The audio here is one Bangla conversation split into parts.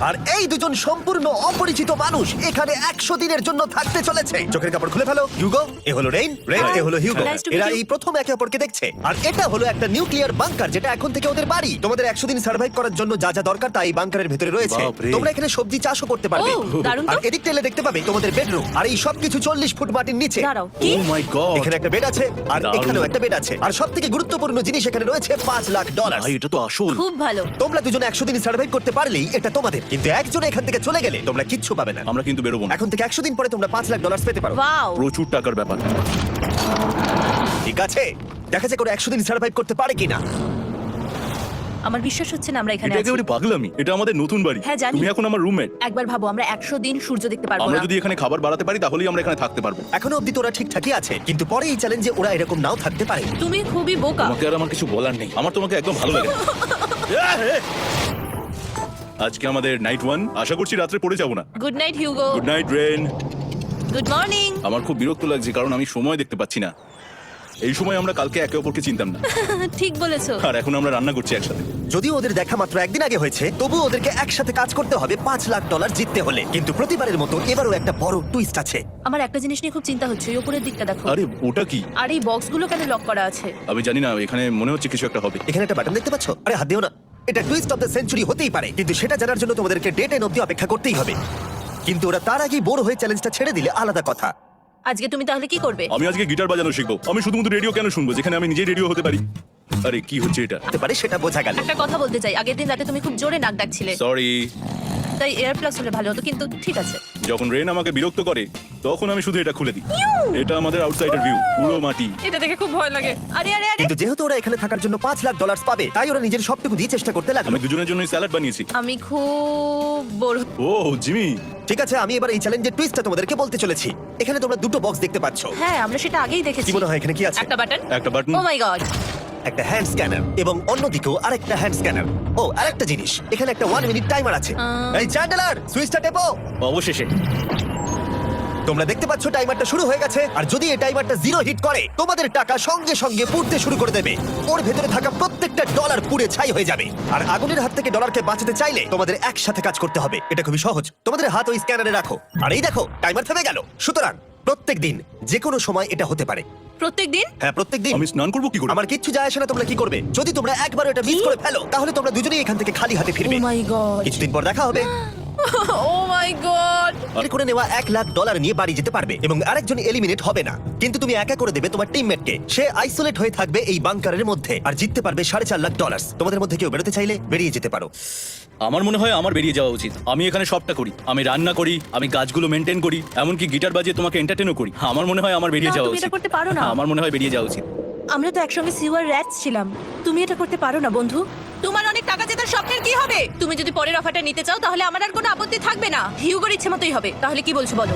আর এই দুজন সম্পূর্ণ অপরিচিত মানুষ এখানে 100 দিনের জন্য থাকতে চলেছে। চোখের কাপড় খুলে ফেলো। হিউগো, এ হলো রেইন, এ হলো হিউগো। Nice to meet এরা you. এই প্রথম একে অপরকে দেখছে। আর এটা হলো একটা নিউক্লিয়ার বাংকার, যেটা এখন থেকে ওদের বাড়ি। তোমাদের 100 দিন সার্ভাইভ করার জন্য যা যা দরকার তা এই বাংকারের ভেতরে রয়েছে। বাপরে। তোমরা এখানে সবজি চাষও করতে পারবে। ও, দারুণ তো। আর এদিক টেলে দেখতে পাবে তোমাদের বেডরুম। আর এই সবকিছু 40 ফুট মাটির নিচে। দাঁড়াও, কি? ও মাই গড, এখানে একটা বেড আছে, আর দারুণ। এখানেও একটা বেড আছে। আর সবথেকে গুরুত্বপূর্ণ জিনিস এখানে রয়েছে $5,00,000। ভাই এটা তো আসল। খুব ভালো। তোমরা দুজন 100 দিন সার্ভাইভ করতে পারলেই এটা তোমাদের। কিন্তু একজন এখান থেকে চলে গেলে তোমরা কিচ্ছু পাবে না। আমরা কিন্তু বেরোবো না, এখন থেকে 100 দিন পরে তোমরা $5,00,000 পেতে পারো। ওয়াও। প্রচুর টাকার ব্যাপার। ঠিক আছে, দেখা যাক ওরা 100 দিন সার্ভাইভ করতে পারে কিনা। আমার বিশ্বাস হচ্ছে না আমরা এখানে এটা আছি। একেবারে পাগলামি। এটা আমাদের নতুন বাড়ি। হ্যাঁ, জানি। তুমি এখন আমার রুমমেট। একবার ভাবো, আমরা 100 দিন সূর্য দেখতে পারবো আমরা না। যদি এখানে খাবার বাড়াতে পারি তাহলেই আমরা এখানে থাকতে পারবো। এখনো অব্দি তো ওরা ঠিকঠাকই আছে, কিন্তু পরে এই চ্যালেঞ্জে ওরা এরকম নাও থাকতে পারে। তুমি খুবই বোকা। তোমাকে আর আমার কিছু বলার নেই, আমার তোমাকে একদম ভালো লাগে না। আজকে আমাদের নাইট 1, আশা করছি রাত্রে পড়ে যাবো না। Good night Hugo. Good night Ren. Good morning. আমার খুব বিরক্ত লাগছে কারণ আমি সময় দেখতে পাচ্ছি না। এই সময় আমরা কালকে একে অপরকে চিনতাম না, ঠিক বলেছো। আর এখন আমরা রান্না করছি একসাথে। যদিও ওদের দেখা মাত্র একদিন আগে হয়েছে, তবু ওদেরকে একসাথে কাজ করতে হবে $5,00,000 জিততে হলে। কিন্তু প্রতিবারের মতো এবারও একটা বড় টুইস্ট আছে। আমার একটা জিনিস নিয়ে খুব চিন্তা হচ্ছে, ওই উপরের দিকটা দেখো। আরে ওটা কি? আর এই বক্সগুলো কেন লক করা আছে? আমি জানি না, এখানে মনে হচ্ছে কিছু একটা হবে। এখানে একটা বাটন দেখতে পাচ্ছ? আরে হাত দিও না। এটা টুইস্ট অফ দ্য সেঞ্চুরি হতেই পারে, কিন্তু সেটা জানার জন্য তোমাদেরকে ডে 10 অব্দি অপেক্ষা করতেই হবে। কিন্তু ওরা তার আগেই বোর হয়ে চ্যালেঞ্জটা ছেড়ে দিলে আলাদা কথা। আজকে তুমি তাহলে কি করবে? আমি আজকে গিটার বাজানো শিখবো। আমি শুধুমাত্র রেডিও কেন শুনবো যেখানে আমি নিজেই রেডিও হতে পারি? আরে কি হচ্ছে এটা? হতে পারে, সেটা বোঝা গেল। একটা কথা বলতে চাই, আগের দিন রাতে তুমি খুব জোরে নাক ডাকছিলে, সরি। তাই এয়ার প্লাস হলে ভালো হতো, কিন্তু ঠিক আছে। যখন রেন আমাকে বিরক্ত করে তখন আমি শুধু এটা খুলে দিই। এটা আমাদের আউটসাইডার ভিউ, পুরো মাটি। এটা দেখে খুব ভয় লাগে। আরে আরে আরে, কিন্তু যেহেতু ওরা এখানে থাকার জন্য $5,00,000 পাবে, তাই ওরা নিজের সবটুকু দিয়ে চেষ্টা করতে লাগলো। আমি দুজনের জন্যই স্যালাড বানিয়েছি। আমি খুব বোর। ও জিমি, ঠিক আছে, আমি এবার এই চ্যালেঞ্জের টুইস্টটা তোমাদেরকে বলতে চলেছি। এখানে তোমরা দুটো বক্স দেখতে পাচ্ছ। হ্যাঁ, আমরা সেটা আগেই দেখেছি। কি মনে হয় এখানে কি আছে? একটা বাটন। একটা বাটন। ও মাই গড। একটা হ্যান্ড স্ক্যানার, এবং অন্যদিকেও আরেকটা হ্যান্ড স্ক্যানার। ও, আরেকটা জিনিস, এখানে একটা 1 মিনিট টাইমার আছে। এই চ্যান্ডেলার, সুইচটা টেপো। অবশেষে। তোমরা দেখতে পাচ্ছ টাইমারটা শুরু হয়ে গেছে, আর যদি এই টাইমারটা 0 হিট করে তোমাদের টাকা সঙ্গে সঙ্গে পুড়তে শুরু করে দেবে। ওর ভেতরে থাকা প্রত্যেকটা ডলার পুড়ে ছাই হয়ে যাবে। আর আগুনের হাত থেকে ডলারকে বাঁচাতে চাইলে তোমাদের একসাথে কাজ করতে হবে। এটা খুবই সহজ। তোমাদের হাত ওই স্ক্যানারে রাখো, আর এই দেখো টাইমার থেমে গেল। সুতরাং প্রত্যেক দিন যে কোনো সময় এটা হতে পারে। প্রত্যেকদিন? হ্যাঁ, প্রত্যেক দিন। আমি স্নান করবো কি করে? আমার কিচ্ছু যায় আসে না তোমরা কি করবে। যদি তোমরা একবার এটা মিস করে ফেলো, তাহলে তোমরা দুজনেই এখান থেকে খালি হাতে ও ফিরবে। মাই গড। কিছুদিন পর দেখা হবে। ও মাই গড। আর করে নেওয়া $1,00,000 নিয়ে বাড়ি যেতে পারবে, এবং আরেকজন এলিমিনেট হবে না। কিন্তু তুমি একা করে দেবে তোমার টিমমেটকে। সে আইসোলেট হয়ে থাকবে এই বাংকারের মধ্যে, আর জিততে পারবে $4,50,000। তোমাদের মধ্যে কেউ বেরোতে চাইলে বেরিয়ে যেতে পারো। আমার মনে হয় আমার বেরিয়ে যাওয়া উচিত। আমি এখানে সবটা করি, আমি রান্না করি, আমি গাছগুলো মেনটেন করি, এমনকি গিটার বাজিয়ে তোমাকে এন্টারটেনও করি। আমার মনে হয় আমার বেরিয়ে না, যাওয়া তুমি এটা উচিত। করতে পারো না। আমার মনে হয় বেরিয়ে যাওয়া উচিত। আমরা তো একসঙ্গে সিওয়ার র্যাটস ছিলাম। তুমি এটা করতে পারো না বন্ধু। তোমার অনেক টাকা জেতার স্বপ্নের কি হবে? তুমি যদি পরের অফারটা নিতে চাও তাহলে আমার আর কোনো আপত্তি থাকবে না। হিউগোর ইচ্ছে মতোই হবে। তাহলে কি বলছো বলো?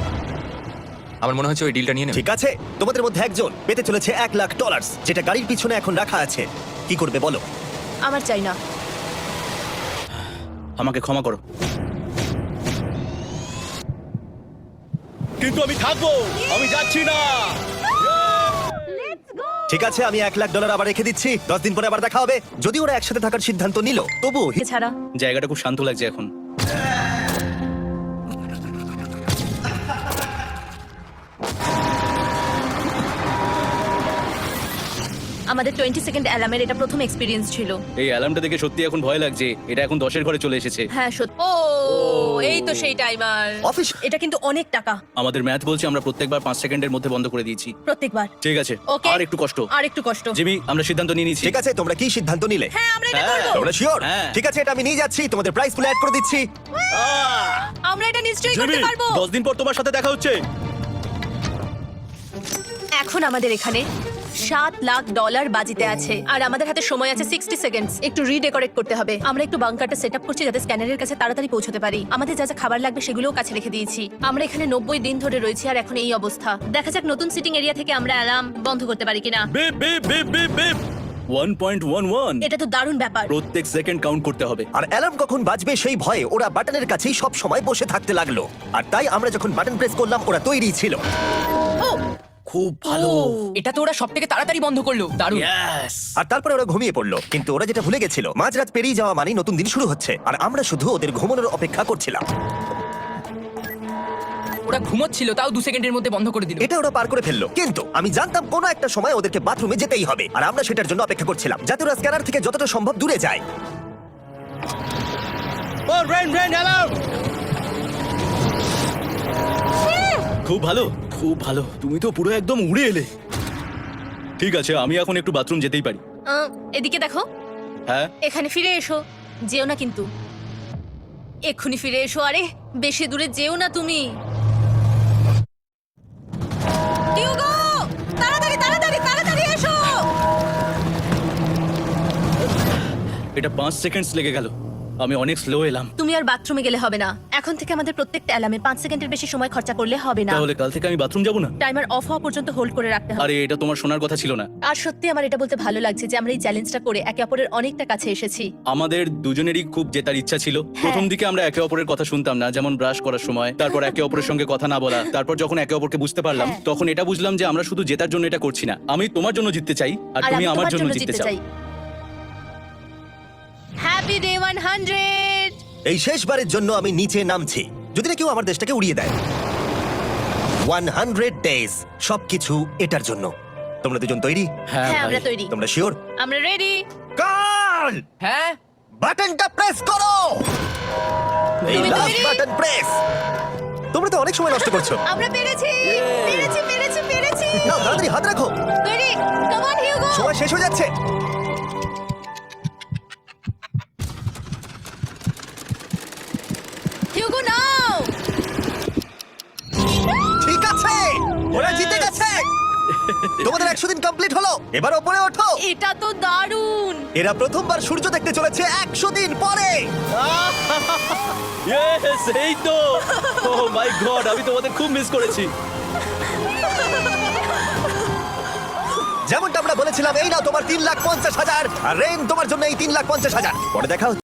আমার মনে হচ্ছে ওই ডিলটা নিয়ে নেব। ঠিক আছে, তোমাদের মধ্যে একজন পেতে চলেছে $1,00,000, যেটা গাড়ির পিছনে এখন রাখা আছে। কি করবে বলো? আমার চাই না। আমাকে ক্ষমা করো, কিন্তু আমি থাকবো, আমি যাচ্ছি না। ঠিক আছে, আমি $1,00,000 আবার রেখে দিচ্ছি। 10 দিন পরে আবার দেখা হবে। যদি ওরা একসাথে থাকার সিদ্ধান্ত নিল, তবুও এছাড়া জায়গাটা খুব শান্ত লাগছে এখন। আমাদের 20 সেকেন্ড অ্যালার্মের এটা প্রথম এক্সপেরিয়েন্স ছিল। এই অ্যালার্মটা দেখে সত্যি এখন ভয় লাগছে। এটা এখন 10-এর ঘরে চলে এসেছে। হ্যাঁ সত্যি। ও, এই তো সেই টাইমার। অফিস এটা কিন্তু অনেক টাকা আমাদের ম্যাথ বলছে আমরা প্রত্যেকবার 5 সেকেন্ডের মধ্যে বন্ধ করে দিয়েছি। প্রত্যেকবার। ঠিক আছে, ওকে, আর একটু কষ্ট। আর একটু কষ্ট। জিমি, আমরা সিদ্ধান্ত নিয়ে নিয়েছি। ঠিক আছে, তোমরা কি সিদ্ধান্ত নিলে? হ্যাঁ, আমরা এটা হ্যাঁ। করব। তোমরা শিওর? হ্যাঁ। ঠিক আছে, এটা আমি নিয়ে যাচ্ছি। তোমাদের প্রাইস ফুল অ্যাড করে দিচ্ছি। আমরা এটা নিশ্চয়ই জিমি, করতে পারবো। 10 দিন পর তোমার সাথে দেখা হচ্ছে। এখন আমাদের এখানে $7,00,000 বাজিতে আছে, আর আমাদের হাতে সময় আছে 60 সেকেন্ডস। একটু রিডেকোরেট করতে হবে। আমরা একটু বাংকারটা সেটআপ করছি যাতে স্ক্যানারের কাছে তাড়াতাড়ি পৌঁছতে পারি। আমাদের যা যা খাবার লাগবে সেগুলোও কাছে রেখে দিয়েছি। আমরা এখানে 90 দিন ধরে রয়েছি, আর এখন এই অবস্থা। দেখা যাক নতুন সিটিং এরিয়া থেকে আমরা অ্যালার্ম বন্ধ করতে পারি কিনা। Beep beep beep beep beep. 1.11। এটা তো দারুণ ব্যাপার। প্রত্যেক সেকেন্ড কাউন্ট করতে হবে। আর অ্যালার্ম কখন বাজবে সেই ভয়ে ওরা বাটনের কাছেই সব সময় বসে থাকতে লাগলো। আর তাই আমরা যখন বাটন প্রেস করলাম ওরা তৈরি ছিল। ও, খুব ভালো এটা তো ওরা সব থেকে তাড়াতাড়ি বন্ধ করলো, দারুণ। ইয়েস আর তারপরে ওরা ঘুমিয়ে পড়লো, কিন্তু ওরা যেটা ভুলে গেছিল মাঝরাত পেরিয়ে যাওয়া মানেই নতুন দিন শুরু হচ্ছে, আর আমরা শুধু ওদের ঘুমানোর অপেক্ষা করছিলাম। ওরা ঘুমোচ্ছিল, তাও 2 সেকেন্ডের মধ্যে বন্ধ করে দিল। এটা ওরা পার করে ফেললো, কিন্তু আমি জানতাম কোনো একটা সময় ওদেরকে বাথরুমে যেতেই হবে, আর আমরা সেটার জন্য অপেক্ষা করছিলাম যাতে ওরা স্ক্যানার থেকে যতটা সম্ভব দূরে যায়। ও রেন হ্যালো খুব ভালো, খুব ভালো। তুমি তো পুরো একদম উড়ে এলে। ঠিক আছে, আমি এখন একটু বাথরুম যেতেই পারি। এদিকে দেখো, হ্যাঁ এখানে ফিরে এসো। যেও না কিন্তু, এক্ষুনি ফিরে এসো। আরে বেশি দূরে যেও না তুমি। টিউগো, তাড়াতাড়ি তাড়াতাড়ি তাড়াতাড়ি এসো। এটা 5 সেকেন্ডস লেগে গেল। আমি অনেক স্লো এলাম। তুমি আর বাথরুমে গেলে হবে না। এখন থেকে আমাদের প্রত্যেকটা অ্যালার্মে 5 সেকেন্ডের বেশি সময় খরচা করলে হবে না। তাহলে কাল থেকে আমি বাথরুম যাব না? টাইমার অফ হওয়া পর্যন্ত হোল্ড করে রাখতে হবে। আরে এটা তোমার শোনার কথা ছিল না। আর সত্যি আমার এটা বলতে ভালো লাগছে যে আমরা এই চ্যালেঞ্জটা করে একে অপরের অনেকটা কাছে এসেছি। আমাদের দুজনেরই খুব জেতার ইচ্ছা ছিল। প্রথম দিকে আমরা একে অপরের কথা শুনতাম না, যেমন ব্রাশ করার সময়, তারপর একে অপরের সঙ্গে কথা না বলা। তারপর যখন একে অপরকে বুঝতে পারলাম, হ্যাঁ। তখন এটা বুঝলাম যে আমরা শুধু জেতার জন্য এটা করছি না। আমি তোমার জন্য জিততে চাই, আর তুমি আমার জন্য জিততে চাও। Happy day 100। এই শেষবারের জন্য আমি নিচে নামছি, যদি না কেউ আমার দেশটাকে উড়িয়ে দেয়। 100 ডেজ, সবকিছু এটার জন্য। তোমরা দুজন তৈরি? হ্যাঁ হ্যাঁ, ভাই। আমরা তৈরি। তোমরা শিওর? আমরা রেডি। কাল হ্যাঁ, বাটনটা প্রেস করো। এই তুমি লাস্ট তৈরি? Button press. তোমরা তো অনেক সময় নষ্ট করছো। আমরা পেরেছি পেরেছি পেরেছি পেরেছি। নাও তাড়াতাড়ি হাত রাখো, তৈরি? Come on Hugo. সময় শেষ হয়ে যাচ্ছে। হিউগো নাও। ঠিক আছে, ওরা জিতে গেছে। তোমাদের 100 দিন কমপ্লিট হলো, এবার ওপরে ওঠো। এটা তো দারুণ। এরা প্রথমবার সূর্য দেখতে চলেছে 100 দিন পরে। ইয়েস, এই তো। ও মাই গড, আমি তোমাদের খুব মিস করেছি। যেমনটা আমরা বলেছিলাম, এই নাও তোমার 3,50,000, আর রেন তোমার জন্য এই 3,50,000। পরে দেখা হচ্ছে।